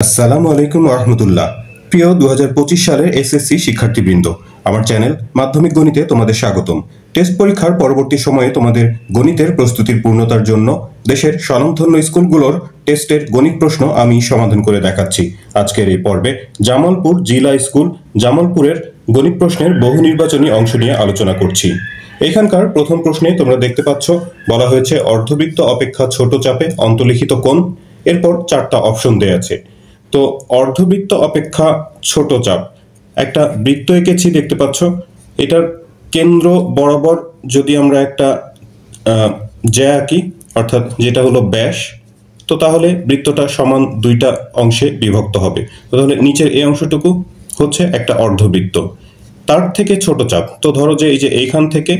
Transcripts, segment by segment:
আসসালামু আলাইকুম রহমতুল্লাহ। প্রিয় 2025 সালের এসএসসি শিক্ষার্থীবৃন্দ, আমার চ্যানেল মাধ্যমিক গণিতে তোমাদের স্বাগতম। টেস্ট পরীক্ষার পরবর্তী সময়ে তোমাদের গণিতের প্রস্তুতির পূর্ণতার জন্য দেশের স্বনামধন্য স্কুলগুলোর টেস্টের গণিত প্রশ্ন আমি সমাধান করে দেখাচ্ছি। আজকের এই পর্বে জামালপুর জিলা স্কুল জামালপুরের গণিত প্রশ্নের বহু নির্বাচনী অংশ নিয়ে আলোচনা করছি। এখানকার প্রথম প্রশ্নে তোমরা দেখতে পাচ্ছ বলা হয়েছে অর্ধবৃত্ত অপেক্ষা ছোট চাপে অন্তর্লিখিত কোণ। এরপর 4টা অপশন দেয়া আছে। তো অর্ধবৃত্ত অপেক্ষা ছোট চাপ, একটা বৃত্ত এঁকেছি দেখতে পাচ্ছ। এটার কেন্দ্র বরাবর যদি আমরা একটা জ্যা আঁকি, অর্থাৎ যেটা হলো ব্যাস, তো তাহলে বৃত্তটা সমান দুইটা অংশে বিভক্ত হবে। তো তাহলে নিচের এই অংশটুকু হচ্ছে একটা অর্ধবৃত্ত, তার থেকে ছোট চাপ। তো ধরো যে এই যে এইখান থেকে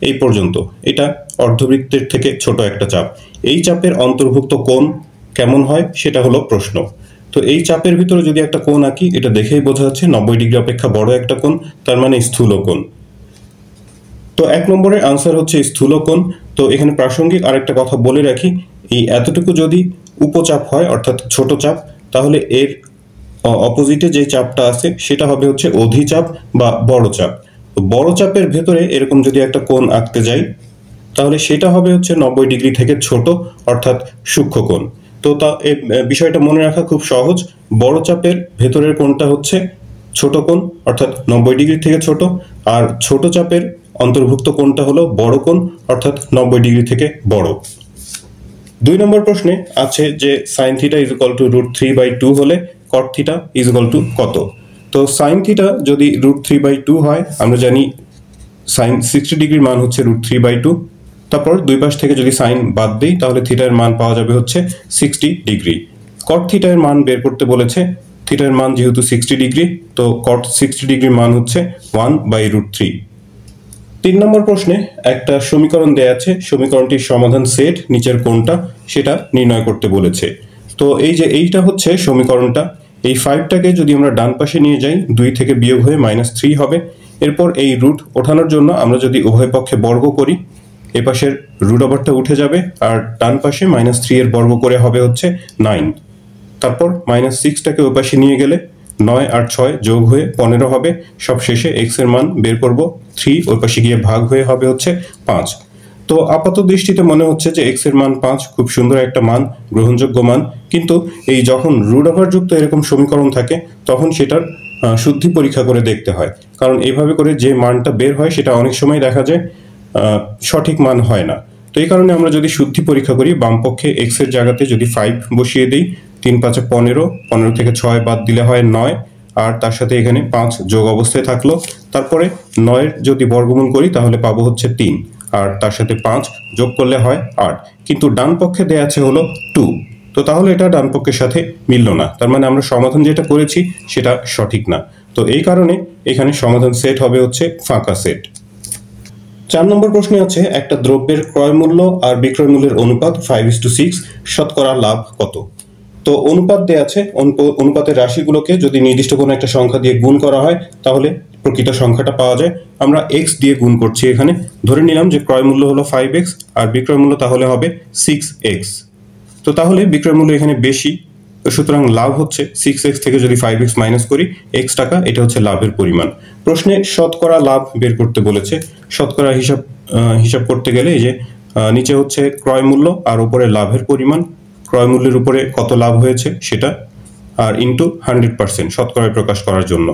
এই পর্যন্ত এটা অর্ধবৃত্তের থেকে ছোট একটা চাপ। এই চাপের অন্তর্ভুক্ত কোণ কেমন হয় সেটা হলো প্রশ্ন। তো এই চাপের ভিতরে যদি একটা কোণ আঁকি, এটা দেখেই বোঝা যাচ্ছে 90 ডিগ্রি অপেক্ষা বড় একটা কোণ, তার মানে স্থূল কোণ। তো 1 নম্বরের আনসার হচ্ছে স্থূল কোণ। তো এখানে প্রাসঙ্গিক আরেকটা কথা বলে রাখি, এই এতটুকু যদি উপচাপ হয় অর্থাৎ ছোট চাপ, তাহলে এর অপোজিটে যে চাপটা আছে সেটা হবে হচ্ছে অধিচাপ বা বড় চাপ। তো বড় চাপের ভেতরে এরকম যদি একটা কোণ আঁকতে যাই, তাহলে সেটা হবে হচ্ছে 90 ডিগ্রি থেকে ছোট, অর্থাৎ সূক্ষ্ম কোণ। তো এই বিষয়টা মনে রাখা খুব সহজ। বড় চাপের ভেতরের কোণটা হচ্ছে ছোট কোণ, অর্থাৎ 90 ডিগ্রি থেকে ছোট, আর ছোট চাপের অন্তর্ভুক্ত কোণটা হলো বড় কোণ, অর্থাৎ 90 ডিগ্রি থেকে বড়। 2 নম্বর প্রশ্নে আছে যে sine theta is equal two √3/2 হলে কট থিটা ইজ ইকুয়াল টু কত। তো সাইন থিটা যদি √3/2 হয়, আমরা জানি সাইন 60 ডিগ্রির মান হচ্ছে √3/2। তারপর দুই পাশ থেকে যদি সাইন বাদ দিই, তাহলে থিটার মান পাওয়া যাবে হচ্ছে 60 ডিগ্রি। কট থিটার মান বের করতে বলেছে। থিটার মান যেহেতু 60 ডিগ্রি, তো কট 60 ডিগ্রির মান হচ্ছে 1/√3। 3 নম্বর প্রশ্নে একটা সমীকরণ দেয়া আছে, সমীকরণটির সমাধান সেট, নিচের কোনটা সেটা নির্ণয় করতে বলেছে। তো এই যে এইটা হচ্ছে সমীকরণটা, এই 5টাকে যদি আমরা ডান পাশে নিয়ে যাই, 2 থেকে বিয়োগ হয়ে -3 হবে। এরপর এই রুট ওঠানোর জন্য আমরা যদি উভয় পক্ষে বর্গ করি, এ পাশের রুট ওভারটা উঠে যাবে, আর ডান পাশে -3 এর বর্গ করে হবে হচ্ছে 9। তারপর -6টাকে ওই পাশে নিয়ে গেলে 9 আর 6 যোগ হয়ে 15 হবে। সব শেষে x এর মান বের করব, 3 ওই পাশে গিয়ে ভাগ হয়ে হবে হচ্ছে 5। তো আপাত দৃষ্টিতে মনে হচ্ছে যে x এর মান 5, খুব সুন্দর একটা মান, গ্রহণযোগ্য মান। কিন্তু এই যখন রুট ওভার যুক্ত এরকম সমীকরণ থাকে, তখন সেটার শুদ্ধি পরীক্ষা করে দেখতে হয়। কারণ এইভাবে করে যে মানটা বের হয় সেটা অনেক সময় দেখা যায় সঠিক মান হয় না। তো এই কারণে আমরা যদি শুদ্ধি পরীক্ষা করি, বাম পক্ষে x এর জায়গাতে যদি 5 বসিয়ে দিই, 3 5 15, 15 থেকে 6 বাদ দিলে হয় 9, আর তার সাথে এখানে 5 যোগ অবস্থায় থাকলো। তারপরে 9 এর যদি বর্গমূল করি তাহলে পাবো হচ্ছে 3, আর তার সাথে 5 যোগ করলে হয় 8। কিন্তু ডান পক্ষে দেয়া আছে হলো 2। তো তাহলে এটা ডান পক্ষের সাথে মিলল না, তার মানে আমরা সমাধান যেটা করেছি সেটা সঠিক না। তো এই কারণে এখানে সমাধান সেট হবে হচ্ছে ফাঁকা সেট। 4 নম্বর প্রশ্নে আছে একটা দ্রব্যের ক্রয় মূল্য আর বিক্রয় মূল্যের অনুপাত 5:6, শতকরা লাভ কত। তো অনুপাত দেয়া আছে, অনুপাতের রাশিগুলোকে যদি নির্দিষ্ট কোনো একটা সংখ্যা দিয়ে গুণ করা হয়, তাহলে প্রকৃত সংখ্যাটা পাওয়া যায়। আমরা x দিয়ে গুণ করছি। এখানে ধরে নিলাম যে ক্রয় মূল্য হলো 5x আর বিক্রয় মূল্য তাহলে হবে 6x। তো তাহলে বিক্রয় মূল্য এখানে বেশি, তো সুতরাং লাভ হচ্ছে 6x থেকে যদি 5x মাইনাস করি x টাকা, এটা হচ্ছে লাভের পরিমাণ। প্রশ্নে শতকরা লাভ বের করতে বলেছে। শতকরা হিসাব করতে গেলে এই যে নিচে হচ্ছে ক্রয় মূল্য আর উপরে লাভের পরিমাণ, ক্রয় মূল্যের উপরে কত লাভ হয়েছে সেটা, আর ইন্টু 100% শতকরায় প্রকাশ করার জন্য।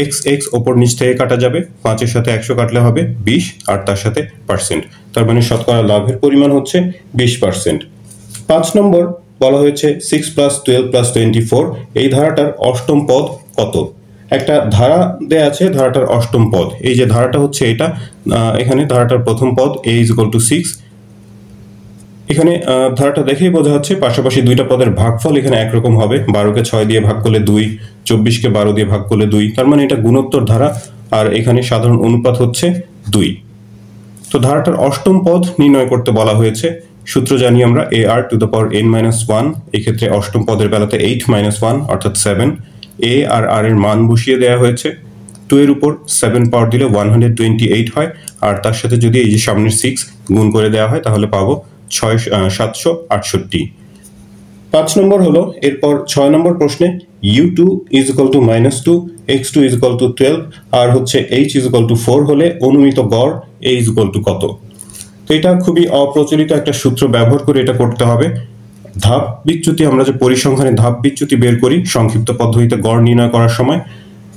x ওপর নিচ থেকে কাটা যাবে, 5 এর সাথে 100 কাটলে হবে 20, আর তার সাথে পার্সেন্ট, তার মানে শতকরা লাভের পরিমাণ হচ্ছে 20%। 5 নম্বর বলা হয়েছে 6 + 12 + 24, এই ধারাটার অষ্টম পদ কত। একটা ধারা দেয়া আছে, ধারাটার অষ্টম পদ, এই যে ধারাটা হচ্ছে এটা, এখানে ধারাটার প্রথম পদ a = 6। এখানে ধারাটা দেখেই বোঝা যাচ্ছে পাশাপাশি দুইটা পদের ভাগফল এখানে একরকম হবে। 12কে 6 দিয়ে ভাগ করলে 2, 24কে 12 দিয়ে ভাগ করলে 2, তার মানে এটা গুণোত্তর ধারা, আর এখানে সাধারণ অনুপাত হচ্ছে 2। তো ধারাটার অষ্টম পদ নির্ণয় করতে বলা হয়েছে। সূত্র জানি আমরা ar⁻n-1, এক্ষেত্রে অষ্টম পদের বেলাতে 8 - 1 অর্থাৎ 7। a আর r এর মান বসিয়ে দেওয়া হয়েছে। 2 এর উপর 7 পাওয়ার দিলে 128 হয়, আর তার সাথে যদি এই যে সামনের 6 গুণ করে দেওয়া হয় তাহলে পাবো 768। 5 নম্বর হলো এরপর 6 নম্বর প্রশ্নে u2 is equal two -2, x2 is equal two 12 আর হচ্ছে h ইজ ইকুয়াল টু 4 হলে অনুমিত গড় a ইজ ইকুয়াল টু কত। তো এটা খুবই অপ্রচলিত একটা সূত্র ব্যবহার করে এটা করতে হবে। ধাপ বিচ্যুতি, আমরা যে পরিসংখ্যানে ধাপ বিচ্যুতি বের করি সংক্ষিপ্ত পদ্ধতিতে গড় নির্ণয় করার সময়,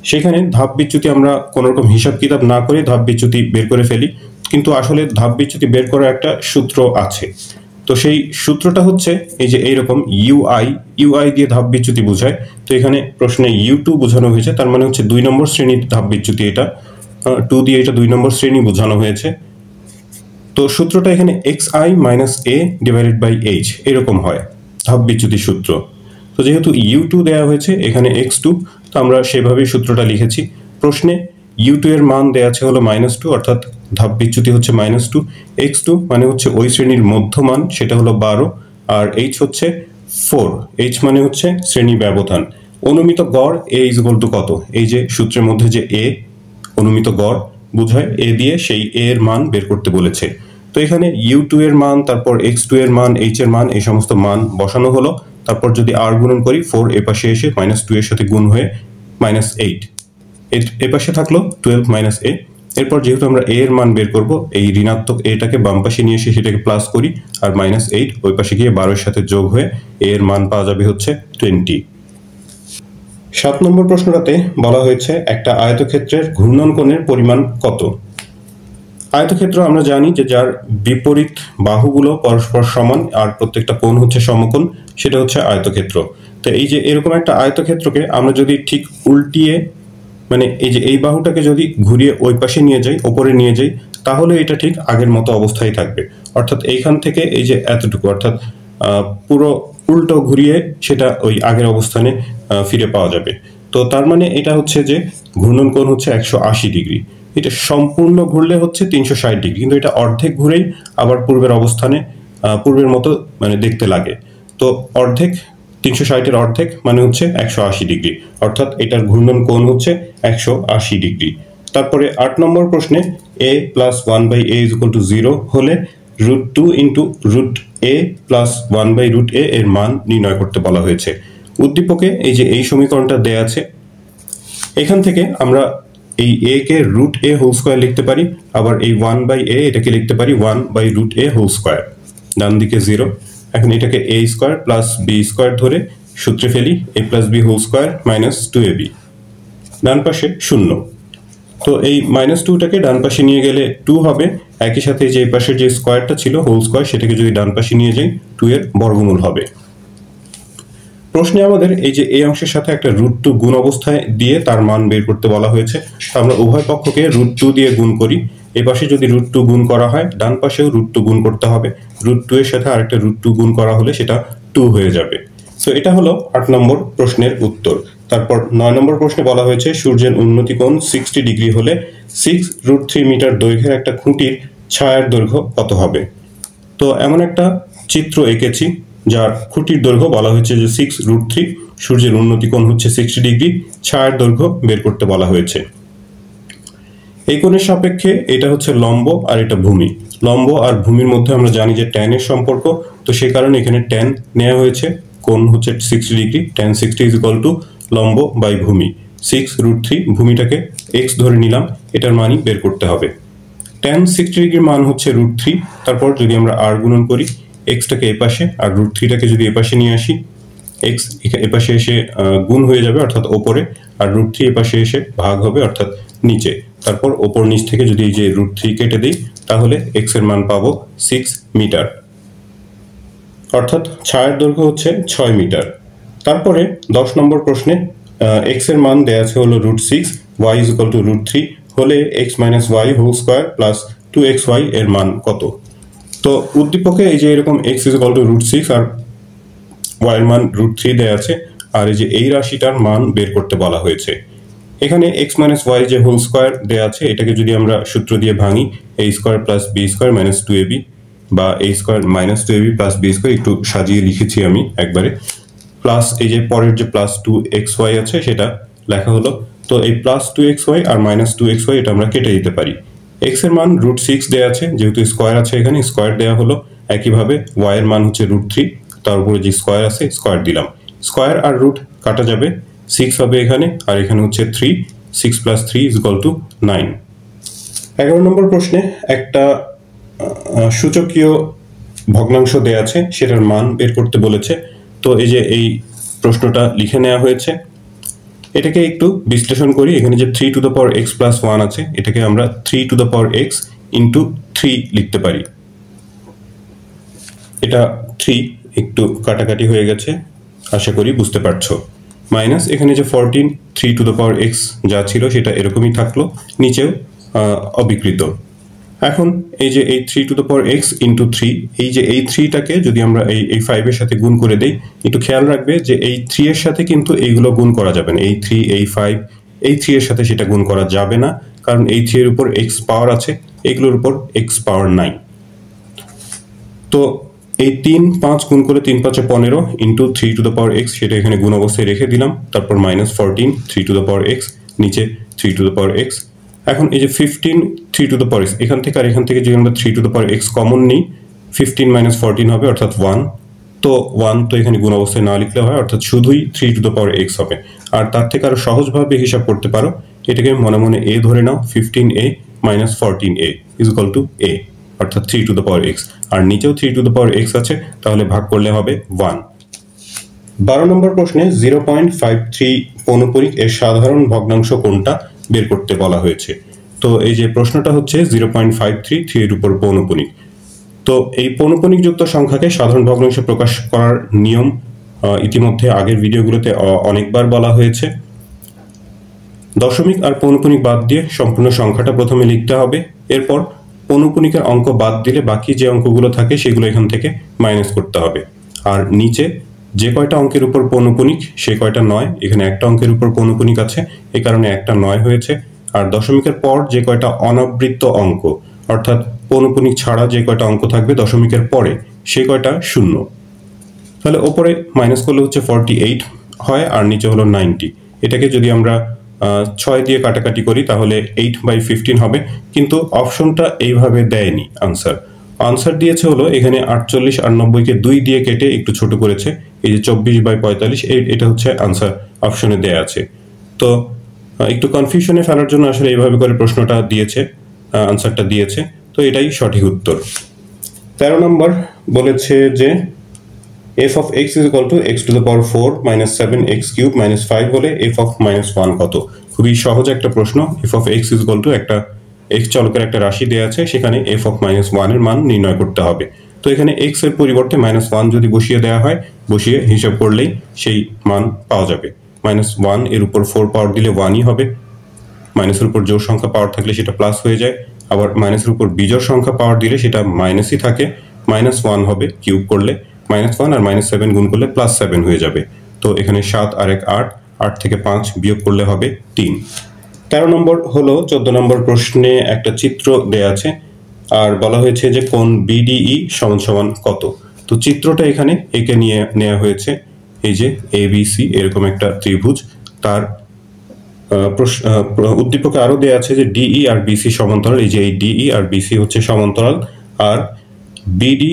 সেখানে ধাপ বিচ্যুতি আমরা কোনো রকম হিসাব কিতাব না করে ধাপ বিচ্যুতি বের করে ফেলি, কিন্তু আসলে ধাপ বিচ্যুতি বের করার একটা সূত্র আছে। তো সেই সূত্রটা হচ্ছে এই যে এইরকম ইউআই দিয়ে ধাপ বিচ্যুতি বোঝায়। তো এখানে প্রশ্নে u2 বোঝানো হয়েছে, তার মানে হচ্ছে 2 নম্বর শ্রেণীর ধাপ বিচ্যুতি, এটা 2 দিয়ে এটা 2 নম্বর শ্রেণী বোঝানো হয়েছে। তো সূত্রটা এখানে xi minus a divided by h এরকম হয় ধাপ বিচ্যুতি সূত্র। তো যেহেতু u2 দেওয়া হয়েছে এখানে x2, তো আমরা সেভাবেই সূত্রটা লিখেছি। প্রশ্নে u2 এর মান দেওয়া আছে হলো -2, অর্থাৎ ধাপ বিচ্যুতি হচ্ছে -2, x2 মানে হচ্ছে ওই শ্রেণীর মধ্যমান, সেটা হলো 12, আর h হচ্ছে 4, h মানে হচ্ছে শ্রেণী ব্যবধান। অনুমিত গড় a ইজ ইকুয়াল টু কত, এই যে সূত্রের মধ্যে যে a অনুমিত গড় বোঝায়, a দিয়ে সেই a এর মান বের করতে বলেছে। তো এখানে u2 এর মান, তারপর x2 এর মান, h এর মান, এই সমস্ত মান বসানো হলো। তারপর যদি r গুণন করি 4 এ পাশে এসে -2 এর সাথে গুণ হয়ে -8, এ পাশে থাকলো 12 - a। এরপর যেহেতু আমরা a এর মান বের করব, এই ঋণাত্মক এটাকে বাম পাশে নিয়ে এসে সেটাকে প্লাস করি, আর -8 ওই পাশে গিয়ে 12 এর সাথে যোগ হয়ে a এর মান পাওয়া যাবে হচ্ছে 20। 7 নম্বর প্রশ্নটাতে বলা হয়েছে একটা আয়তক্ষেত্রের ঘূর্ণন কোণের পরিমাণ কত। আয়তক্ষেত্র আমরা জানি যে যার বিপরীত বাহুগুলো পরস্পর সমান আর প্রত্যেকটা কোণ হচ্ছে সমকোণ, সেটা হচ্ছে আয়তক্ষেত্র। তো এই যে এরকম একটা আয়তক্ষেত্রকে আমরা যদি ঠিক উল্টিয়ে, মানে এই যে এই বাহুটাকে যদি ঘুরিয়ে ওই পাশে নিয়ে যাই, ওপরে নিয়ে যাই, তাহলে এটা ঠিক আগের মতো অবস্থায় থাকবে। অর্থাৎ এইখান থেকে এই যে এতটুকু, অর্থাৎ পুরো উল্টো ঘুরিয়ে সেটা ওই আগের অবস্থানে ফিরে পাওয়া যাবে। তো তার মানে এটা হচ্ছে যে ঘূর্ণন কোণ হচ্ছে 180 ডিগ্রি। এটা সম্পূর্ণ ঘুরলে হচ্ছে 360 ডিগ্রি, কিন্তু এটা অর্ধেক ঘুরেই আবার পূর্বের অবস্থানে পূর্বের মতো মানে দেখতে লাগে। তো অর্ধেক, 360 এর অর্ধেক মানে হচ্ছে 180 ডিগ্রি, অর্থাৎ এটার ঘূর্ণন কোণ হচ্ছে 180 ডিগ্রি। তারপরে 8 নম্বর প্রশ্নে a plus 1/a is equal two 0 হলে √2 ইন্টু √a প্লাস 1/√a এর মান নির্ণয় করতে বলা হয়েছে। উদ্দীপকে এই যে এই সমীকরণটা দেয়া আছে, এখান থেকে আমরা এই a কে √a হোল স্কয়ার লিখতে পারি, আবার এই 1/a এটাকে লিখতে পারি 1/√a হোল স্কয়ার। ডান দিকে 0, এখন এটাকে a square plus b square ধরে সূত্রে ফেলি, a plus b whole square minus 2ab, ডান পাশে 0। তো এই -2টাকে ডান পাশে নিয়ে গেলে 2 হবে, একই সাথে যে এই পাশের যে স্কয়ারটা ছিল হোল স্কয়ার, সেটাকে যদি ডান পাশে নিয়ে যাই 2 এর বর্গমূল হবে। প্রশ্নে আমাদের এই যে এই অংশের সাথে একটা √2 গুণ অবস্থায় দিয়ে তার মান বের করতে বলা হয়েছে। আমরা উভয় পক্ষকে √2 দিয়ে গুণ করি। এই পাশে যদি √2 গুণ করা হয়, ডান পাশেও √2 গুণ করতে হবে। √2 এর সাথে আরেকটা √2 গুণ করা হলে সেটা 2 হয়ে যাবে। তো এটা হলো 8 নম্বর প্রশ্নের উত্তর। তারপর 9 নম্বর প্রশ্নে বলা হয়েছে সূর্যের উন্নতি কোণ 60 ডিগ্রি হলে 6√3 মিটার দৈর্ঘ্যের একটা খুঁটির ছায়ার দৈর্ঘ্য কত হবে। তো এমন একটা চিত্র এঁকেছি যার খুঁটির দৈর্ঘ্য বলা হয়েছে যে 6√3, সূর্যের উন্নতি কোণ হচ্ছে 60 ডিগ্রি, ছায়ার দৈর্ঘ্য বের করতে বলা হয়েছে। এই কোণের সাপেক্ষে এটা হচ্ছে লম্ব আর এটা ভূমি। লম্ব আর ভূমির মধ্যে আমরা জানি যে tan এর সম্পর্ক, তো সেই কারণে এখানে tan নেওয়া হয়েছে। কোণ হচ্ছে 60 degree, tan 60 is equal two লম্ব বাই ভূমি। 6√3 ভূমিটাকে x ধরে নিলাম, এটার মানই বের করতে হবে। tan 60 ডিগ্রির মান হচ্ছে √3, তারপর যদি আমরা r গুণন করি, x-টাকে এপাশে আর √3টাকে যদি এপাশে নিয়ে আসি, x এপাশে এসে গুণ হয়ে যাবে অর্থাৎ ওপরে, আর √3 এপাশে এসে ভাগ হবে অর্থাৎ নিচে। তারপর ওপর নিচ থেকে যদি এই যে √3 কেটে দিই, তাহলে x এর মান পাবো 6 মিটার, অর্থাৎ ছায়ার দৈর্ঘ্য হচ্ছে 6 মিটার। তারপরে 10 নম্বর প্রশ্নে x এর মান দেয়া আছে হলো √6, y ইজ ইকুয়াল টু √3 হলে x minus y whole square plus 2xy এর মান কত। তো উদ্দীপকে এই যে এরকম x ইজ ইকুয়াল টু √6 আর y এর মান √3 দেয়া আছে, আর এই যে এই রাশিটার মান বের করতে বলা হয়েছে। এখানে x মাইনাস y যে হোল স্কয়ার দেয়া আছে, এটাকে যদি আমরা সূত্র দিয়ে ভাঙি, a square plus b square minus 2ab, বা a square minus 2ab plus b square, একটু সাজিয়ে লিখেছি আমি একবারে, প্লাস এই যে পরের যে প্লাস 2xy আছে সেটা লেখা হলো। তো এই প্লাস 2xy আর মাইনাস 2xy এটা আমরা কেটে দিতে পারি। x এর মান √6 দেয়া আছে, যেহেতু স্কয়ার আছে এখানে স্কয়ার দেয়া হলো। একইভাবে y এর মান হচ্ছে √3, তার উপরে যে স্কোয়ার আছে স্কোয়ার দিলাম, স্কোয়ার আর রুট কাটা যাবে, 6 হবে এখানে, আর এখানে হচ্ছে 3, 6 + 3 = 9। 11 নম্বর প্রশ্নে একটা সূচকীয় ভগ্নাংশ দেয়া আছে, সেটার মান বের করতে বলেছে। তো এই যে এই প্রশ্নটা লিখে নেওয়া হয়েছে, এটাকে একটু বিশ্লেষণ করি। এখানে যে 3x + 1 আছে, এটাকে আমরা 3x × 3 লিখতে পারি। এটা 3 একটু কাটাকাটি হয়ে গেছে, আশা করি বুঝতে পারছো। মাইনাস এখানে যে 14, 3x যা ছিল সেটা এরকমই থাকলো, নিচেও অবিকৃত। এখন এই যে এই 3x × 3, এই যে এই 3টাকে যদি আমরা এই 5 এর সাথে গুণ করে দেই, একটু খেয়াল রাখবে যে এই 3 এর সাথে কিন্তু এইগুলো গুণ করা যাবে না। এই 3, এই 5, এই 3 এর সাথে সেটা গুণ করা যাবে না, কারণ এই 3 এর উপর x পাওয়ার আছে, এগুলোর উপর x পাওয়ার নাই। তো এই 3, 5 গুণ করে 3 × 5 = 15 × 3x, সেটা এখানে গুণ অবস্থায় রেখে দিলাম। তারপর -14, 3x, নিচে 3x। এখন এই যে 15, 3x, এখান থেকে আর এখান থেকে যদি আমরা 3x কমন নিই, 15 - 14 হবে, অর্থাৎ 1। তো 1 তো এখানে গুণ অবস্থায় না লিখলে হয়, অর্থাৎ শুধুই 3x হবে। আর তার থেকে আরো সহজভাবে হিসাব করতে পারো, এটাকে মনে মনে a ধরে নাও, 15a - 14a = a, অর্থাৎ 3x। আর নিচেও 3x আছে, তাহলে ভাগ করলে হবে 1। 12 নম্বর প্রশ্নে 0.53 পৌনঃপুনিক এর সাধারণ ভগ্নাংশ কোনটা বের করতে বলা হয়েছে। তো এই যে প্রশ্নটা হচ্ছে 0.53, 3 এর উপর পৌনঃপুনিক। তো এই পৌনঃপুনিক যুক্ত সংখ্যাকে সাধারণ ভগ্নাংশে প্রকাশ করার নিয়ম ইতিমধ্যে আগের ভিডিওগুলোতে অনেকবার বলা হয়েছে। দশমিক আর পৌনঃপুনিক বাদ দিয়ে সম্পূর্ণ সংখ্যাটা প্রথমে লিখতে হবে, এরপর পৌনঃপুনিকের অঙ্ক বাদ দিলে বাকি যে অঙ্কগুলো থাকে সেগুলো এখান থেকে মাইনাস করতে হবে। আর নিচে যে কয়টা অঙ্কের উপর পৌনঃপুনিক সে কয়টা 9, এখানে একটা অঙ্কের উপর পৌনঃপুনিক আছে, এই কারণে একটা 9 হয়েছে। আর দশমিকের পর যে কয়টা অনাবৃত্ত অঙ্ক, অর্থাৎ পৌনঃপুনিক ছাড়া যে কয়টা অঙ্ক থাকবে দশমিকের পরে, সে কয়টা 0। তাহলে ওপরে মাইনাস করলে হচ্ছে 48 হয়, আর নিচে হলো 90। এটাকে যদি আমরা 6 দিয়ে কাটাকাটি করি তাহলে 8/15 হবে, কিন্তু অপশনটা এইভাবে দেয়নি। আনসার দিয়েছে হলো এখানে 48 আর 90কে 2 দিয়ে কেটে একটু ছোট করেছে, এই যে 24/45, এটা হচ্ছে আনসার অপশনে দেয়া আছে। তো একটু কনফিউশনে ফেলার জন্য আসলে এইভাবে করে প্রশ্নটা দিয়েছে, আনসারটা দিয়েছে। তো এটাই সঠিক উত্তর। 13 নম্বর বলেছে যে f(x) = x⁴ - 7x³ - 5 হলে f(-1) কত। খুবই সহজ একটা প্রশ্ন। f(x) একটা x চলকের একটা রাশি দেয়া আছে, সেখানে f(-1) এর মান নির্ণয় করতে হবে। তো এখানে x এর পরিবর্তে -1 যদি বসিয়ে দেওয়া হয়, বসিয়ে হিসাব করলেই সেই মান পাওয়া যাবে। -1 এর উপর 4 পাওয়ার দিলে 1ই হবে, মাইনাসের উপর জোড় সংখ্যা পাওয়ার থাকলে সেটা প্লাস হয়ে যায়, আবার মাইনাসের উপর বিজোড় সংখ্যা পাওয়ার দিলে সেটা মাইনাসই থাকে, -1 হবে কিউব করলে, -1 আর -7 গুণ করলে +7 হয়ে যাবে। তো এখানে 7 আর 1 8, 8 থেকে 5 বিয়োগ করলে হবে 3। 13 নম্বর হলো 14 নম্বর প্রশ্নে একটা চিত্র দেয়া আছে, আর বলা হয়েছে যে কোণ BDE = কত। তো চিত্রটা এখানে একে নিয়ে নেওয়া হয়েছে। এই যে ABC এরকম একটা ত্রিভুজ, তার উদ্দীপকে আরো দেয়া আছে যে DE আর BC সমান্তরাল। এই যে এই DE আর BC হচ্ছে সমান্তরাল, আর BD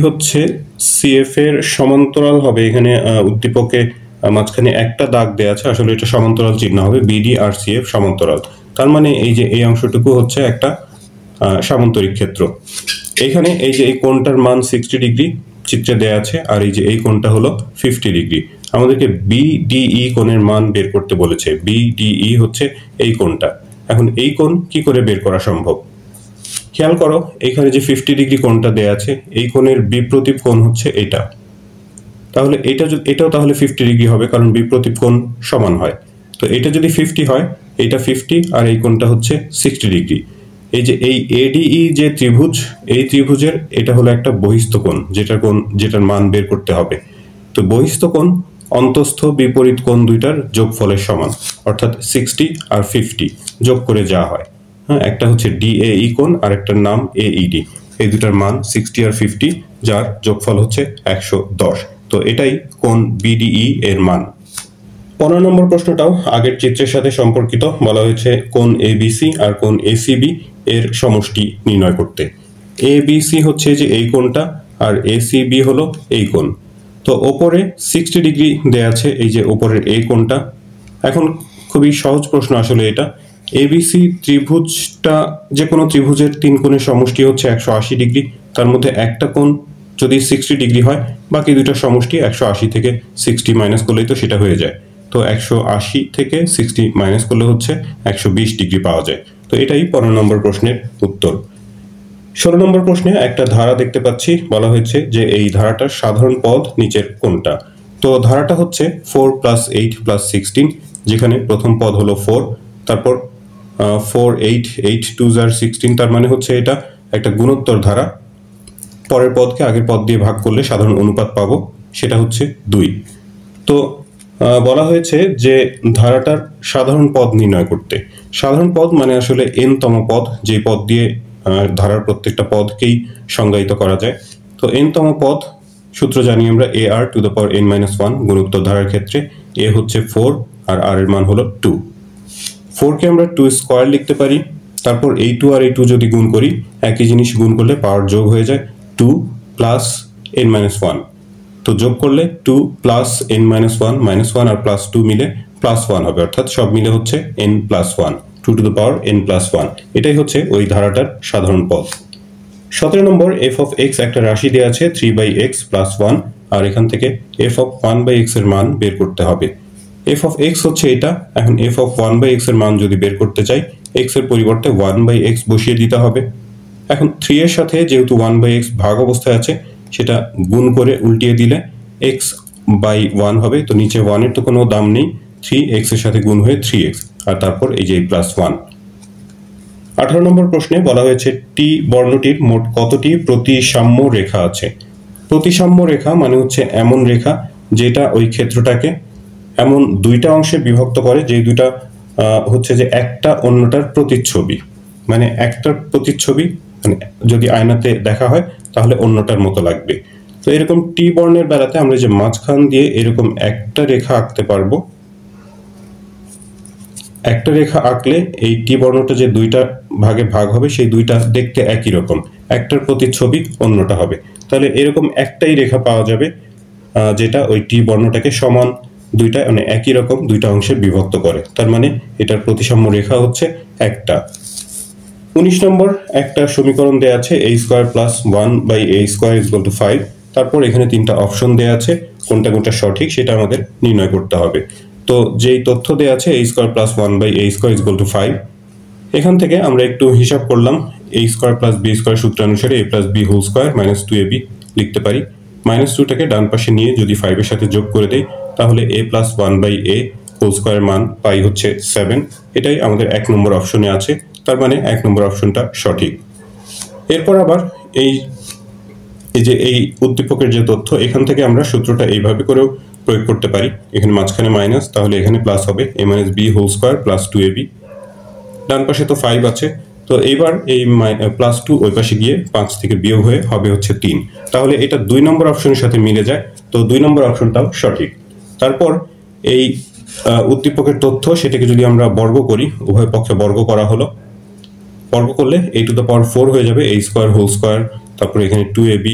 হচ্ছে CF এর সমান্তরাল হবে। এখানে উদ্দীপকে মাঝখানে একটা দাগ দেয়া আছে, আসলে এটা সমান্তরাল চিহ্ন হবে, BD আর CF সমান্তরাল। তার মানে এই যে এই অংশটুকু হচ্ছে একটা সামান্তরিক ক্ষেত্র। এখানে এই যে এই কোণটার মান 60 ডিগ্রি চিত্রে দেয়া আছে, আর এই যে এই কোণটা হলো 50 ডিগ্রি। আমাদেরকে BDE কোণের মান বের করতে বলেছে। BDE হচ্ছে এই কোণটা। এখন এই কোণ কি করে বের করা সম্ভব? খেয়াল করো, এখানে যে 50 ডিগ্রি কোণটা দেয়া আছে, এই কোণের বিপ্রতীপ কোণ হচ্ছে এটা। তাহলে এটাও তাহলে 50 ডিগ্রি হবে, কারণ বিপ্রতীপ কোণ সমান হয়। তো এটা যদি 50 হয়, এটা 50, আর এই কোণটা হচ্ছে 60 ডিগ্রি। এই যে এই ADE যে ত্রিভুজ, এই ত্রিভুজের এটা হলো একটা বহিস্থ কোণ, যেটার মান বের করতে হবে। তো বহিস্থ কোণ অন্তস্থ বিপরীত কোণ দুইটার যোগফলের সমান, অর্থাৎ 60 আর 50 যোগ করে যা হয়। হ্যাঁ, একটা হচ্ছে DAE কোণ আর একটার নাম AED। এই দুটার মান 60 আর 50, যার যোগফল হচ্ছে 110। তো এটাই কোণ BDE এর মান। 15 নম্বর প্রশ্নটাও আগের চিত্রের সাথে সম্পর্কিত। বলা হয়েছে কোণ ABC আর কোণ ACB এর সমষ্টি নির্ণয় করতে। এ বি সি হচ্ছে যে এই কোণটা, আর এ সি বি হলো এই কোণ। তো ওপরে 60 ডিগ্রি দেয়া আছে এই যে ওপরের এই কোণটা। এখন খুবই সহজ প্রশ্ন আসলে এটা। এবিসি ত্রিভুজটা, যে কোনো ত্রিভুজের তিন কোণের সমষ্টি হচ্ছে 180 ডিগ্রি, তার মধ্যে একটা কোণ যদি 60 ডিগ্রি হয়, বাকি দুইটা সমষ্টি 180 থেকে 60 মাইনাস করলেই তো সেটা হয়ে যায়। তো 180 থেকে 60 মাইনাস করলে হচ্ছে 120 ডিগ্রি পাওয়া যায়। তো এটাই 15 নম্বর প্রশ্নের উত্তর। 16 নম্বর প্রশ্নে একটা ধারা দেখতে পাচ্ছি, বলা হয়েছে যে এই ধারাটার সাধারণ পদ নিচের কোনটা। তো ধারাটা হচ্ছে 4 + 8 + 16, যেখানে প্রথম পদ হলো 4, তারপর 4 8 8 2 আর 16, তার মানে হচ্ছে এটা একটা গুণোত্তর ধারা। পরের পদকে আগের পদ দিয়ে ভাগ করলে সাধারণ অনুপাত পাবো, সেটা হচ্ছে 2। তো বলা হয়েছে যে ধারাটার সাধারণ পদ নির্ণয় করতে। সাধারণ পদ মানে আসলে n তম পদ, যে পদ দিয়ে ধারার প্রত্যেকটা পদকেই সংজ্ঞায়িত করা যায়। তো n তম পদ সূত্র জানি আমরা, ar⁴n-1 গুণোত্তর ধারার ক্ষেত্রে a হচ্ছে 4 আর r এর মান হলো 2। 4 কে আমরা 2 স্কয়ার লিখতে পারি, তারপর এই 2 আর এই 2 যদি গুণ করি, একই জিনিস গুণ করলে পাওয়ার যোগ হয়ে যায় 2 + n-1। তো যোগ করলে 2 + n-1 -1 আর +2 মিলে +1 হবে, অর্থাৎ সব মিলে হচ্ছে n+1, 2n+1। এটাই হচ্ছে ওই ধারাটার সাধারণ পদ। 17 নম্বর, f(x) একটা রাশি দেওয়া আছে 3/x + 1, আর এখান থেকে f(1/x) এর মান বের করতে হবে। f(x) হচ্ছে এটা। এখন f(1/x) এর মান যদি বের করতে চাই, x এর পরিবর্তে 1/x বসিয়ে দিতে হবে। এখন 3 এর সাথে যেহেতু 1/x ভাগ অবস্থায় আছে, সেটা গুণ করে উল্টিয়ে দিলে x/1 হবে। তো নিচে 1 এর তো কোনো দাম নেই, 3x এর সাথে গুণ হয়ে 3x, আর তারপর এই যে +1। 18 নম্বর প্রশ্নে বলা হয়েছে টি বর্ণটির মোট কতটি প্রতিসাম্য রেখা আছে। প্রতিসাম্য রেখা মানে হচ্ছে এমন রেখা যেটা ওই ক্ষেত্রটাকে এমন দুইটা অংশে বিভক্ত করে, যে দুইটা হচ্ছে যে একটা অন্যটার প্রতিচ্ছবি। মানে একটার প্রতিচ্ছবি মানে যদি আয়নাতে দেখা হয় তাহলে অন্যটার মতো লাগবে। তো এরকম টি বর্ণের বেলাতে আমরা যে মাঝখান দিয়ে এরকম একটা রেখা আঁকতে পারবো। একটা রেখা আঁকলে এই টি বর্ণটা যে দুইটা ভাগে ভাগ হবে, সেই দুইটা দেখতে একই রকম, একটার প্রতিচ্ছবি অন্যটা হবে। তাহলে এরকম একটাই রেখা পাওয়া যাবে যেটা ওই টি বর্ণটাকে সমান দুইটা মানে একই রকম দুইটা অংশে বিভক্ত করে। তার মানে এটার প্রতিসাম্য রেখা হচ্ছে একটা। 19 নম্বর, একটা সমীকরণ দেয়া আছে a² + 1/a² = 5। তারপর এখানে তিনটা অপশন দেয়া আছে, কোনটা কোনটা সঠিক সেটা আমাদের নির্ণয় করতে হবে। তো যেই তথ্য দেয়া আছে a² + 1/a² = 5, এখান থেকে আমরা একটু হিসাব করলাম। a² + b² সূত্রানুসারে a + b² - 2ab লিখতে পারি। -2টাকে ডান পাশে নিয়ে যদি 5 এর সাথে যোগ করে দেই, তাহলে a + 1/a² এর মান পাই হচ্ছে 7। এটাই আমাদের 1 নম্বর অপশনে আছে, তার মানে 1 নম্বর অপশনটা সঠিক। এরপর আবার এই যে এই উদ্দীপকের যে তথ্য, এখান থেকে আমরা সূত্রটা এইভাবে করেও প্রয়োগ করতে পারি। এখানে মাঝখানে মাইনাস, তাহলে এখানে প্লাস হবে a - b² + 2ab। ডান পাশে তো 5 আছে, তো এইবার এই +2 ওই পাশে গিয়ে 5 থেকে বিয়োগ হয়ে হবে হচ্ছে 3। তাহলে এটা 2 নম্বর অপশনের সাথে মিলে যায়, তো 2 নম্বর অপশনটাও সঠিক। তারপর এই উদ্দীপকের তথ্য, সেটাকে যদি আমরা বর্গ করি, উভয় পক্ষে বর্গ করা হলো, বর্গ করলে a⁴ হয়ে যাবে a²²। তারপর এখানে 2ab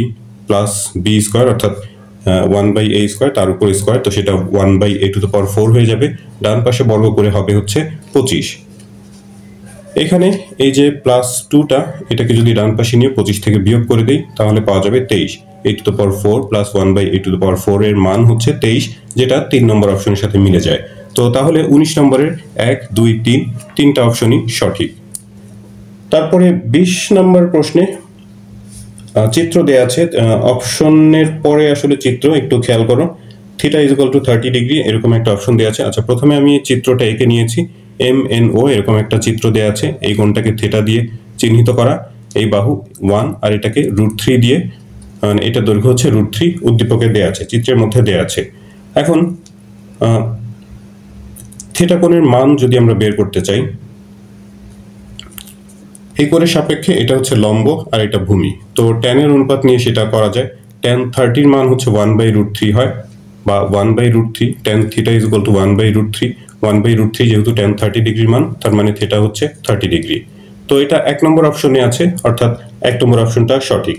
+ b² অর্থাৎ 1/a², তার উপর স্কয়ার, তো সেটা 1/a⁴ হয়ে যাবে। ডান পাশে বর্গ করে হবে হচ্ছে 25। এখানে এই যে +2টা, এটাকে যদি ডান পাশে নিয়ে 25 থেকে বিয়োগ করে দেই, তাহলে পাওয়া যাবে 23। a⁴ + 1/a⁴ এর মান হচ্ছে 23, যেটা 3 নম্বর অপশনের সাথে মিলে যায়। তো তাহলে 19 নম্বরের 1 2 3 তিনটা অপশনই সঠিক। তারপরে 20 নম্বর প্রশ্নে চিত্র দেয়া আছে। অপশনের পরে আসলে চিত্র একটু খেয়াল করো। θ = 30 ডিগ্রি এরকম একটা অপশন দেয়া আছে। আচ্ছা, প্রথমে আমি চিত্রটা এঁকে নিয়েছি। MNO এরকম একটা চিত্র দেয়া আছে। এই কোণটাকে θ দিয়ে চিহ্নিত করা, এই বাহু 1 আর এটাকে √3 দিয়ে, এটা দৈর্ঘ্য হচ্ছে √3 উদ্দীপকে দেয়া আছে, চিত্রের মধ্যে দেয়া আছে। এখন θ কোণের মান যদি আমরা বের করতে চাই, এই কোণের সাপেক্ষে এটা হচ্ছে লম্ব আর এটা ভূমি। তো tan এর অনুপাত নিয়ে সেটা করা যায়। tan 30 এর মান হচ্ছে 1/√3 হয়, বা 1/√3। tan θ = 1/√3। 1/√3 যেহেতু tan 30 ডিগ্রির মান, তার মানে θ হচ্ছে 30 ডিগ্রি। তো এটা 1 নম্বর অপশনে আছে, অর্থাৎ 1 নম্বর অপশনটা সঠিক।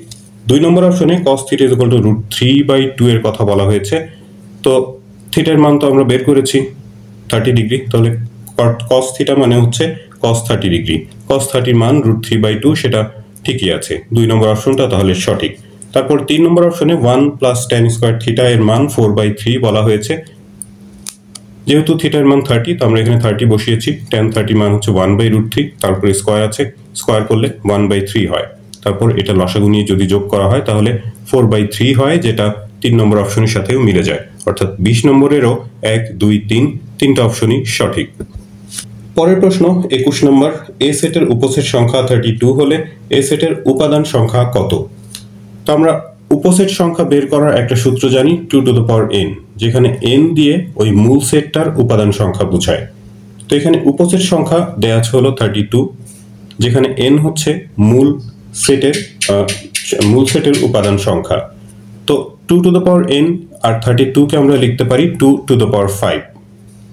2 নম্বর অপশনে cos θ = √3/2 এর কথা বলা হয়েছে। তো থিটার মান তো আমরা বের করেছি 30 ডিগ্রি, তাহলে cos θ মানে হচ্ছে cos 30 ডিগ্রি। cos 30 মান √3/2, সেটা ঠিকই আছে। 2 নম্বর অপশনটা তাহলে সঠিক। তারপর 3 নম্বর অপশনে 1 + tan² θ এর মান 4/3 বলা হয়েছে। যেহেতু থিটার মান 30, তো আমরা এখানে 30 বসিয়েছি। tan 30 মান হচ্ছে 1/√3, তারপরে স্কয়ার আছে, স্কয়ার করলে 1/3 হয়। তারপর এটা লসাগু নিয়ে যদি যোগ করা হয় তাহলে 4/3 হয়, যেটা 3 নম্বর অপশনের সাথেও মিলে যায়। অর্থাৎ 20 নম্বরেরও 1, 2, 3 তিনটা অপশনই সঠিক। পরের প্রশ্ন 21 নম্বর, এ সেটের উপসেট সংখ্যা 32 হলে এ সেটের উপাদান সংখ্যা কত? তো আমরা উপসেট সংখ্যা বের করার একটা সূত্র জানি, 2n, যেখানে n দিয়ে ওই মূল সেটটার উপাদান সংখ্যা বোঝায়। তো এখানে উপসেট সংখ্যা দেয়া আছে হলো 32, যেখানে n হচ্ছে মূল সেটের উপাদান সংখ্যা। তো 2n আর 32 কে আমরা লিখতে পারি 2⁵।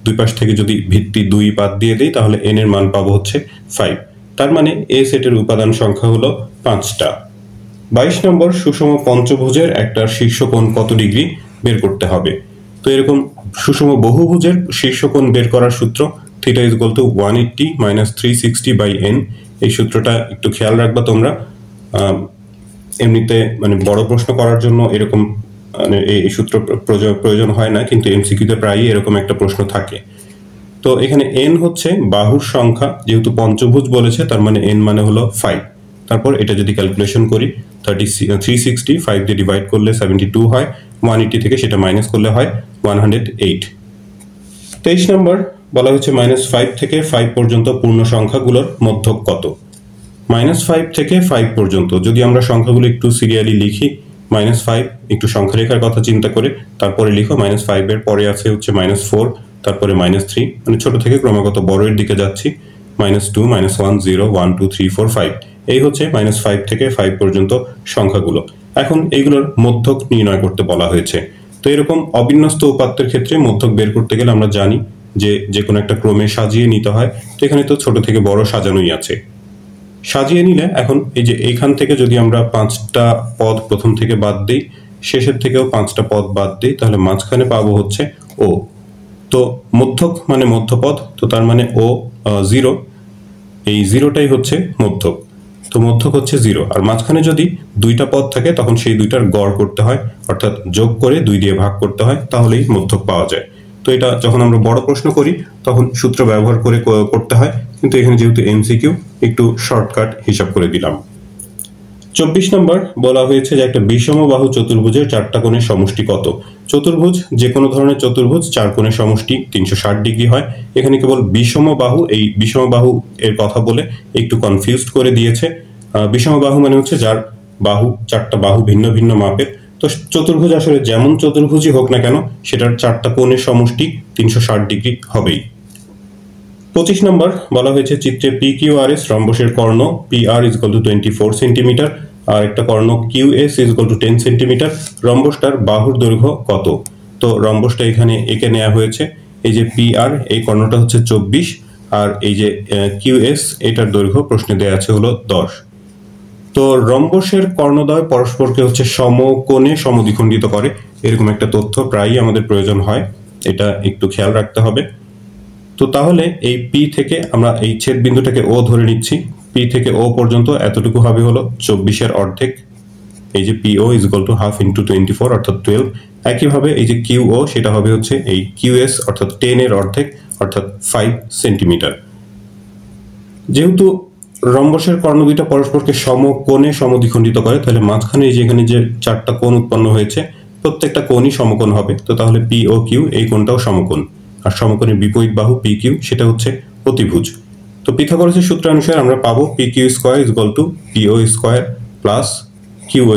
দুই পাশ থেকে যদি ভিত্তি 2 বাদ দিয়ে দেই তাহলে n এর মান পাবো হচ্ছে 5। তার মানে এ সেটের উপাদান সংখ্যা হলো 5টা। 22 নম্বর, সুষম পঞ্চভুজের একটা শীর্ষকোণ কত ডিগ্রি বের করতে হবে। তো এরকম সুষম বহুভুজের শীর্ষকোণ বের করার সূত্র θ = 180 - 360/n। এই সূত্রটা একটু খেয়াল রাখবা তোমরা। এমনিতে মানে বড় প্রশ্ন করার জন্য এরকম মানে এই সূত্র প্রয়োজন হয় না, কিন্তু এমসিকিউতে প্রায়ই এরকম একটা প্রশ্ন থাকে। তো এখানে n হচ্ছে বাহুর সংখ্যা, যেহেতু পঞ্চভুজ বলেছে তার মানে n মানে হলো 5। তারপর এটা যদি ক্যালকুলেশন করি 360 5 দিয়ে ডিভাইড করলে 72 হয়, 180 থেকে সেটা মাইনাস করলে হয় 108। 23 নম্বর বলা হচ্ছে -5 থেকে 5 পর্যন্ত পূর্ণ সংখ্যাগুলোর মধ্যক কত? -5 থেকে 5 পর্যন্ত যদি আমরা সংখ্যাগুলো একটু সিরিয়ালি লিখি, -5 একটু সংখ্যা রেখার কথা চিন্তা করে তারপরে লিখো, -5 এর পরে আছে হচ্ছে -4, তারপরে -3, মানে ছোট থেকে ক্রমাগত বড়ের দিকে যাচ্ছি, -2 -1 0 1 2 3 4 5। এই হচ্ছে -5 থেকে 5 পর্যন্ত সংখ্যাগুলো। এখন এইগুলোর মধ্যক নির্ণয় করতে বলা হয়েছে। তো এরকম অবিন্যস্ত উপাত্তের ক্ষেত্রে মধ্যক বের করতে গেলে আমরা জানি যে কোনো একটা ক্রমে সাজিয়ে নিতে হয়। তো এখানে তো ছোট থেকে বড় সাজানোই আছে। সাজিয়ে নিলে এখন এই যে এইখান থেকে যদি আমরা 5টা পদ প্রথম থেকে বাদ দিই, শেষের থেকেও 5টা পদ বাদ দিই, তাহলে মাঝখানে পাবো হচ্ছে ও। তো মধ্যক মানে মধ্যপদ, তো তার মানে ও 0, এই 0টাই হচ্ছে মধ্যক। তো মধ্যক হচ্ছে 0, আর মাঝখানে যদি 2টা পদ থাকে তখন সেই 2টার গড় করতে হয়, অর্থাৎ যোগ করে 2 দিয়ে ভাগ করতে হয়, তাহলেই মধ্যক পাওয়া যায়। তো এটা যখন আমরা বড় প্রশ্ন করি তখন সূত্র ব্যবহার করে করতে হয়, কিন্তু এখানে যেহেতু এমসিকিউ একটু শর্টকাট হিসাব করে দিলাম। 24 নম্বর বলা হয়েছে যে একটা বিষমবাহু চতুর্ভুজের 4টা কোণের সমষ্টি কত? চতুর্ভুজ যে কোনো ধরনের চতুর্ভুজ 4 কোণের সমষ্টি 360 ডিগ্রি হয়। এখানে কেবল বিষমবাহু, এই বিষমবাহু এর কথা বলে একটু কনফিউজড করে দিয়েছে। বিষমবাহু মানে হচ্ছে যার বাহু 4টা বাহু ভিন্ন ভিন্ন মাপের। তো চতুর্ভুজ আসলে যেমন চতুর্ভুজই হোক না কেন সেটার 4টা কোণের সমষ্টি 360 ডিগ্রি হবেই। 25 নম্বর বলা হয়েছে চিত্রে PQRS রম্বসের কর্ণ PR = 24 সেন্টিমিটার আর একটা কর্ণ QS = 10 সেন্টিমিটার। রম্বসটার বাহুর দৈর্ঘ্য কত? তো রম্বসটা এখানে এঁকে নেওয়া হয়েছে। এই যে PR, এই কর্ণটা হচ্ছে 24, আর এই যে QS, এটার দৈর্ঘ্য প্রশ্নে দেয়া আছে হলো 10। তো রম্বসের কর্ণদ্বয় পরস্পরকে হচ্ছে সমকোণে সমদ্বিখণ্ডিত করে, এরকম একটা তথ্য প্রায়ই আমাদের প্রয়োজন হয়, এটা একটু খেয়াল রাখতে হবে। তো তাহলে এই P থেকে আমরা এই ছেদ বিন্দুটাকে O ধরে নিচ্ছি, P থেকে O পর্যন্ত এতটুকু হবে হলো 24 এর অর্ধেক। এই যে PO = ½ × 24 অর্থাৎ 12। একইভাবে এই যে QO সেটা হবে হচ্ছে এই QS অর্থাৎ 10 এর অর্ধেক অর্থাৎ 5 সেন্টিমিটার। যেহেতু রম্বসের কর্ণ দুইটা পরস্পরকে সমকোণে সমদ্বিখণ্ডিত করে, তাহলে মাঝখানে এই যে এখানে যে 4টা কোণ উৎপন্ন হয়েছে প্রত্যেকটা কোণই সমকোণ হবে। তো তাহলে POQ এই কোণটাও সমকোণ, আর সমকোণের বিপরীত বাহু PQ সেটা হচ্ছে অতিভুজ। তো পিথাগোরাসের সূত্র অনুসারে আমরা পাবো PQ² = PO² + QO²।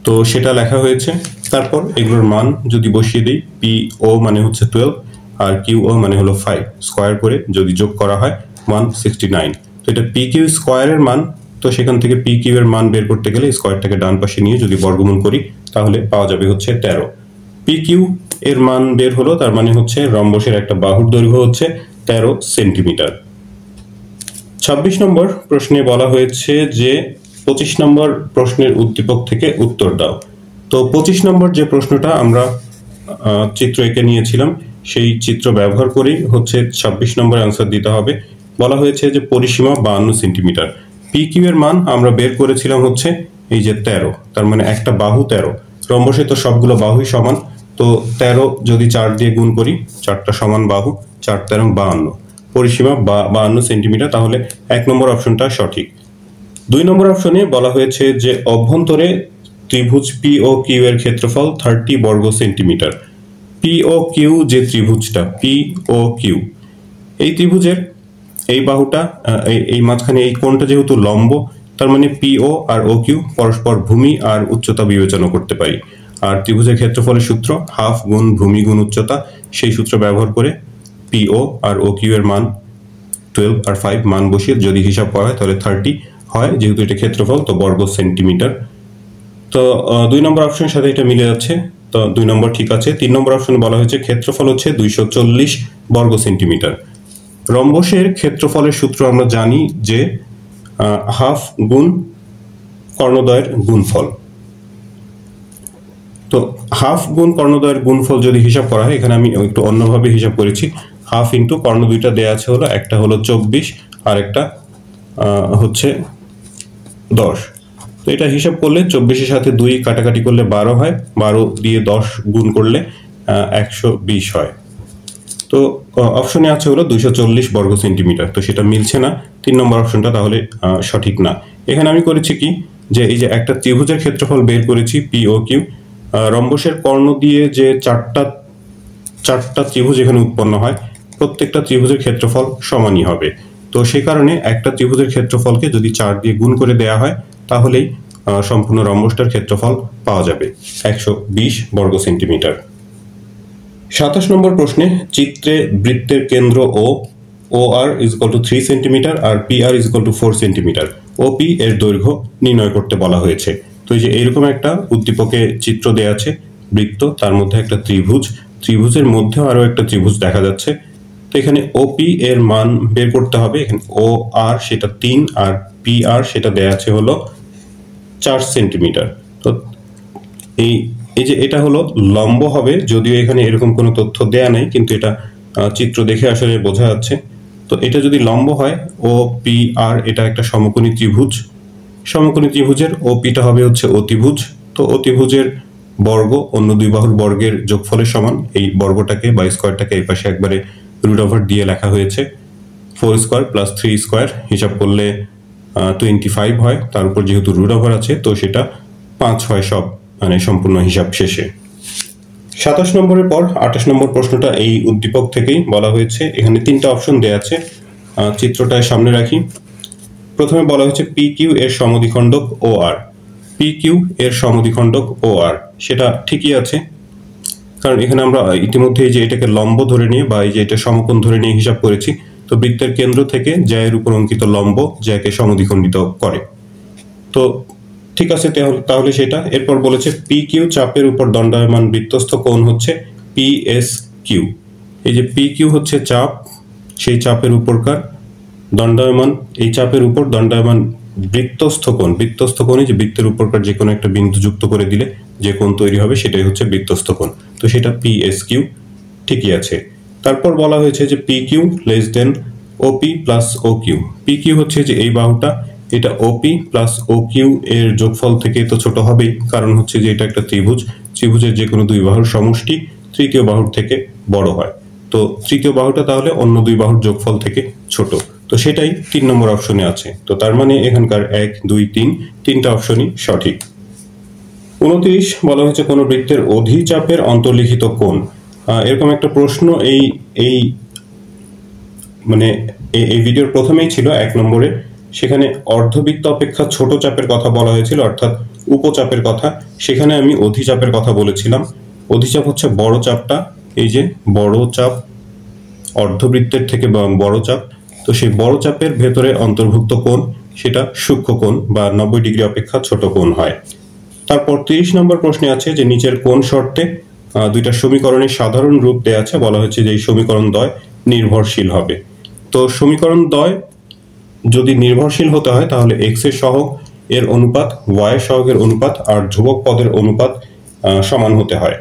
তো সেটা লেখা হয়েছে। তারপর এগুলোর মান যদি বসিয়ে দিই, PO মানে হচ্ছে 12 আর QO মানে হলো 5, স্কয়ার করে যদি যোগ করা হয় 169। তো এটা PQ² এর মান। তো সেখান থেকে PQ এর মান বের করতে গেলে স্কয়ারটাকে ডান পাশে নিয়ে যদি বর্গমূল করি তাহলে পাওয়া যাবে হচ্ছে 13। PQ এর মান বের হলো, তার মানে হচ্ছে রম্বসের একটা বাহুর দৈর্ঘ্য হচ্ছে 13 সেন্টিমিটার। 26 নম্বর প্রশ্নে বলা হয়েছে যে 25 নম্বর প্রশ্নের উদ্দীপক থেকে উত্তর দাও। তো 25 নম্বর যে প্রশ্নটা আমরা চিত্র এঁকে নিয়েছিলাম, সেই চিত্র ব্যবহার করেই হচ্ছে 26 নম্বর অ্যান্সার দিতে হবে। বলা হয়েছে যে পরিসীমা 52 সেন্টিমিটার। পি কিউ এর মান আমরা বের করেছিলাম হচ্ছে এই যে 13, তার মানে একটা বাহু 13। রম্বসে তো সবগুলো বাহুই সমান, তো 13 যদি 4 দিয়ে গুণ করি, 4টা সমান বাহু, 4 13 52, পরিসীমা 52 সেন্টিমিটার। তাহলে 1 নম্বর অপশনটা সঠিক। 2 নম্বর অপশনে বলা হয়েছে যে অভ্যন্তরে ত্রিভুজ পি ও কিউ এর ক্ষেত্রফল 30 বর্গ সেন্টিমিটার। পি ও কিউ যে ত্রিভুজটা পি ও কিউ, এই ত্রিভুজের এই বাহুটা এই মাঝখানে এই কোণটা যেহেতু লম্ব, তার মানে পি ও আর ও কিউ পরস্পর ভূমি আর উচ্চতা বিবেচনা করতে পারি। আর ত্রিভুজের ক্ষেত্রফলের সূত্র হাফ গুণ ভূমি গুণ উচ্চতা, সেই সূত্র ব্যবহার করে পি ও আর ও কিউ এর মান 12 আর 5 মান বসিয়ে যদি হিসাব করা হয় তাহলে 30 হয়, যেহেতু এটা ক্ষেত্রফল তো বর্গ সেন্টিমিটার। তো 2 নম্বর অপশনের সাথে এটা মিলে যাচ্ছে, তো 2 নম্বর ঠিক আছে। 3 নম্বর অপশনে বলা হয়েছে ক্ষেত্রফল হচ্ছে 240 বর্গ সেন্টিমিটার। রম্বসের ক্ষেত্রফলের সূত্র আমরা জানি যে হাফ গুণ কর্ণদ্বয়ের গুণফল। তো হাফ গুণ কর্ণদ্বয়ের গুণফল যদি হিসাব করা হয়, এখানে আমি একটু অন্যভাবে হিসাব করেছি। হাফ ইন্টু কর্ণ দুইটা দেওয়া আছে হলো, একটা হলো 24 আর একটা হচ্ছে 10। তো এটা হিসাব করলে 24-এর সাথে 2 কাটাকাটি করলে 12 হয়, 12 দিয়ে 10 গুণ করলে 120 হয়। তো অপশনে আছে হলো 240 বর্গ সেন্টিমিটার, তো সেটা মিলছে না। 3 নম্বর অপশনটা তাহলে সঠিক না। এখানে আমি করেছি কি, যে এই যে একটা ত্রিভুজের ক্ষেত্রফল বের করেছি পি ও কিউ, রম্বসের কর্ণ দিয়ে যে চারটা ত্রিভুজ এখানে উৎপন্ন হয়, প্রত্যেকটা ত্রিভুজের ক্ষেত্রফল সমানই হবে। তো সেই কারণে একটা ত্রিভুজের ক্ষেত্রফলকে যদি 4 দিয়ে গুণ করে দেয়া হয়, তাহলেই সম্পূর্ণ রম্বসটার ক্ষেত্রফল পাওয়া যাবে 120 বর্গ সেন্টিমিটার। 27 নম্বর প্রশ্নে চিত্রে বৃত্তের কেন্দ্র O R is equal to 3 centimetre আর P R is equal to 4 centimetre. O P এর দৈর্ঘ্য নির্ণয় করতে বলা হয়েছে। তো এই যে এরকম একটা উদ্দীপকে চিত্র দেয়া আছে, বৃত্ত, তার মধ্যে একটা ত্রিভুজ, ত্রিভুজের মধ্যেও আরো একটা ত্রিভুজ দেখা যাচ্ছে। তো এখানে ওপি এর মান বের করতে হবে। এখানে ও আর সেটা 3 আর পি আর সেটা দেয়া আছে হলো 4 সেন্টিমিটার। তো এই যে এটা হলো লম্ব হবে, যদিও এখানে এরকম কোনো তথ্য দেয়া নাই, কিন্তু এটা চিত্র দেখে আসলে বোঝা যাচ্ছে। তো এটা যদি লম্ব হয়, ও পি আর এটা একটা সমকোণী ত্রিভুজ, সমকোণী ত্রিভুজের ও পিটা হবে হচ্ছে অতিভুজ। তো অতিভুজের বর্গ অন্য দুই বাহুর বর্গের যোগফলের সমান। এই বর্গটাকে বা স্কোয়ারটাকে এই পাশে একবারে রুট ওভার দিয়ে লেখা হয়েছে। 4 স্কোয়ার প্লাস 3 স্কোয়ার হিসাব করলে 25 হয়, তার উপর যেহেতু রুট ওভার আছে তো সেটা 5 হয় সব, মানে সম্পূর্ণ হিসাব শেষে। 27 নম্বরের পর 28 নম্বর প্রশ্নটা এই উদ্দীপক থেকেই বলা হয়েছে। এখানে 3টা অপশন দেয়া আছে, চিত্রটায় সামনে রাখি। প্রথমে বলা হয়েছে পি কিউ এর সমদ্বিখণ্ডক ও আর। পি কিউ এর সমদ্বিখণ্ডক ও আর, সেটা ঠিকই আছে, কারণ এখানে আমরা ইতিমধ্যে যে এটাকে লম্ব ধরে নিয়ে বা এই যে এটা সমকোণ ধরে নিয়ে হিসাব করেছি। তো বৃত্তের কেন্দ্র থেকে জ্যায়ের উপর অঙ্কিত লম্ব জ্যাকে সমদ্বিখণ্ডিত করে। তো ঠিক আছে, তাহলে সেটা। এরপর বলেছে পি কিউ চাপের উপর দণ্ডায়মান বৃত্তস্থ কোণ হচ্ছে পি এস কিউ। এই যে পি কিউ হচ্ছে চাপ, সেই চাপের উপরকার দণ্ডায়মান, এই চাপের উপর দণ্ডায়মান বৃত্তস্থ কোণ। বৃত্তস্থ কোণে যে বৃত্তের উপরকার যে কোনো একটা বিন্দু যুক্ত করে দিলে যে কোণ তৈরি হবে সেটাই হচ্ছে বৃত্তস্থ কোণ। তো সেটা পি এস কিউ ঠিকই আছে। তারপর বলা হয়েছে যে পি কিউ লেস দেন ওপি plus O Q. P Q হচ্ছে যে এই বাহুটা, এটা ওপি প্লাস ও কিউ এর যোগফল থেকে তো ছোট হবেই, কারণ হচ্ছে যে এটা একটা ত্রিভুজ, ত্রিভুজের যে কোনো দুই বাহুর সমষ্টি তৃতীয় বাহুর থেকে বড় হয়। তো তৃতীয় বাহুটা তাহলে অন্য দুই বাহুর যোগফল থেকে ছোট। তো সেটাই 3 নম্বর অপশনে আছে। তো তার মানে এখানকার 1 2 3 তিনটা অপশনই সঠিক। 29 বলা হয়েছে কোন বৃত্তের অধিচাপের অন্তর্লিখিত কোণ। এরকম একটা প্রশ্ন এই মানে এই ভিডিওর প্রথমেই ছিল 1 নম্বরে। সেখানে অর্ধবৃত্ত অপেক্ষা ছোট চাপের কথা বলা হয়েছিল, অর্থাৎ উপচাপের কথা। সেখানে আমি অধিচাপের কথা বলেছিলাম। অধিচাপ হচ্ছে বড় চাপটা, এই যে বড় চাপ, অর্ধবৃত্তের থেকে বড় চাপ। তো সেই বড় চাপের ভেতরে অন্তর্ভুক্ত কোণ সেটা সূক্ষ্ম কোণ বা 90 ডিগ্রি অপেক্ষা ছোট কোণ হয়। তারপর 30 নম্বর প্রশ্নে আছে যে নিচের কোন শর্তে দুইটা সমীকরণের সাধারণ রূপ দেয়া আছে। বলা হয়েছে যে এই সমীকরণ দ্বয় নির্ভরশীল হবে। তো সমীকরণ দ্বয় যদি নির্ভরশীল হতে হয় তাহলে এক্স এর সহগ এর অনুপাত ওয়াই এর সহগের অনুপাত আর ধ্রুবক পদের অনুপাত সমান হতে হয়।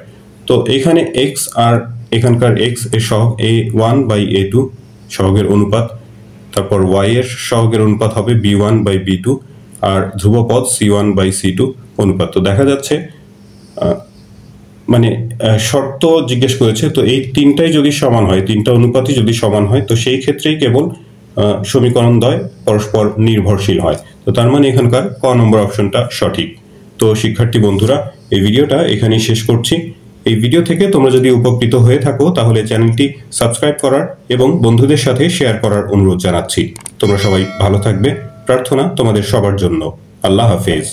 তো এখানে এক্স আর এখানকার এক্স এর সহগ a1/a2 সহগের অনুপাত, তারপর ওয়াই এর সহগের অনুপাত হবে b1/b2 আর ধ্রুবপদ c1/c2 অনুপাত। তো দেখা যাচ্ছে মানে শর্ত জিজ্ঞেস করেছে, তো এই তিনটাই যদি সমান হয়, তিনটা অনুপাতই যদি সমান হয়, তো সেই ক্ষেত্রেই কেবল সমীকরণ দ্বয় পরস্পর নির্ভরশীল হয়। তো তার মানে এখানকার ক নম্বর অপশনটা সঠিক। তো শিক্ষার্থী বন্ধুরা, এই ভিডিওটা এখানেই শেষ করছি। এই ভিডিও থেকে তোমরা যদি উপকৃত হয়ে থাকো তাহলে চ্যানেলটি সাবস্ক্রাইব করার এবং বন্ধুদের সাথে শেয়ার করার অনুরোধ জানাচ্ছি। তোমরা সবাই ভালো থাকবে, প্রার্থনা তোমাদের সবার জন্য। আল্লাহ হাফেজ।